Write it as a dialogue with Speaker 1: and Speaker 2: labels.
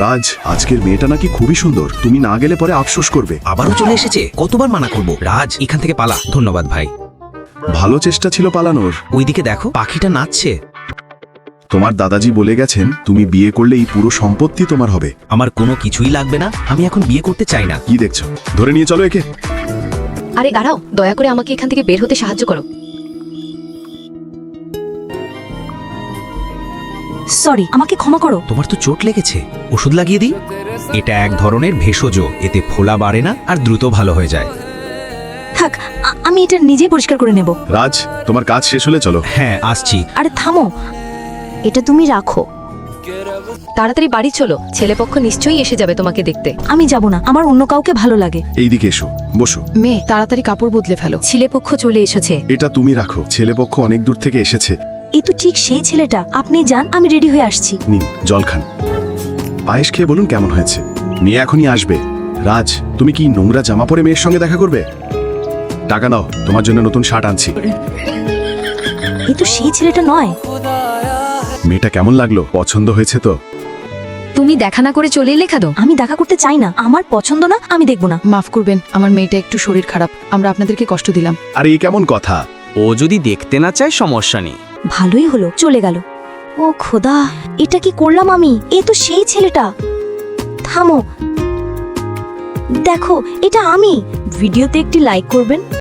Speaker 1: রাজ, আজকের মেয়েটা নাকি খুবই সুন্দর, তুমি না গেলে পরে আফসোস করবে।
Speaker 2: আবারও চলে এসেছে, কতবার মানা করব? রাজ, এখান থেকে পালা। ধন্যবাদ ভাই।
Speaker 1: ভালো চেষ্টা ছিল পালানোর।
Speaker 2: ওইদিকে দেখো, পাখিটা নাচছে।
Speaker 1: তোমার দাদাজি বলে গেছেন তুমি বিয়ে করলে এই পুরো সম্পত্তি তোমার হবে।
Speaker 2: আমার কোনো কিছুই লাগবে না, আমি এখন বিয়ে করতে চাই না।
Speaker 1: কি দেখছো? ধরে নিয়ে চলো একে।
Speaker 3: আরে দাঁড়াও, দয়া করে আমাকে এখান থেকে বের হতে সাহায্য করো।
Speaker 4: সরি, আমাকে ক্ষমা করো।
Speaker 2: তোমার তো চোট লেগেছে, ওষুধ লাগিয়ে দিই। এটা এক ধরনের ভেষজ, এতে ফোলা বাড়ে না আর দ্রুত ভালো হয়ে যায়।
Speaker 4: থাক, আমি এটা নিজেই পরিষ্কার করে নেব।
Speaker 1: রাজ, তোমার কাজ শেষ হলে চলো।
Speaker 2: হ্যাঁ, আসছি।
Speaker 4: আরে থামো, এটা তুমি রাখো।
Speaker 3: তাড়াতাড়ি বাড়ি চলো, ছেলেপক্ষ নিশ্চয়ই এসে যাবে তোমাকে দেখতে।
Speaker 4: আমি যাব না, আমার অন্য কাউকে ভালো লাগে।
Speaker 1: এইদিকে এসো, বসো।
Speaker 3: মেয়ে, তাড়াতাড়ি কাপড় বদলে ফেলো, ছেলেপক্ষ চলে এসেছে।
Speaker 1: এটা তুমি রাখো, ছেলেপক্ষ অনেক দূর থেকে এসেছে।
Speaker 4: এই তো ঠিক সেই ছেলেটা। আপনি যান, আমি রেডি হয়ে আসছি।
Speaker 1: নিন জল খান। পায়েস খেয়ে বলুন কেমন হয়েছে। মেয়ে এখনই আসবে। রাজ, তুমি কি নোংরা জামা পরে মেয়ের সঙ্গে দেখা করবে? টাকা নাও, তোমার জন্য নতুন শার্ট আনছি।
Speaker 4: এই তো সেই ছেলেটা নয়।
Speaker 1: মেয়েটা কেমন লাগলো? পছন্দ হয়েছে তো?
Speaker 3: তুমি দেখা না করে চলে এলে কেন?
Speaker 4: আমি দেখা করতে চাই না, আমার পছন্দ না, আমি দেখব না।
Speaker 3: মাফ করবেন, আমার মেয়েটা একটু শরীর খারাপ, আমরা আপনাদেরকে কষ্ট দিলাম।
Speaker 1: আরে এই কেমন কথা?
Speaker 5: ও যদি দেখতে না চায় সমস্যা নেই।
Speaker 4: ভালোই হলো, চলে গেল। ও খোদা, এটা কি করলাম আমি? এ তো সেই ছেলেটা। থামো, দেখো, এটা আমি। ভিডিওতে একটি লাইক করবেন।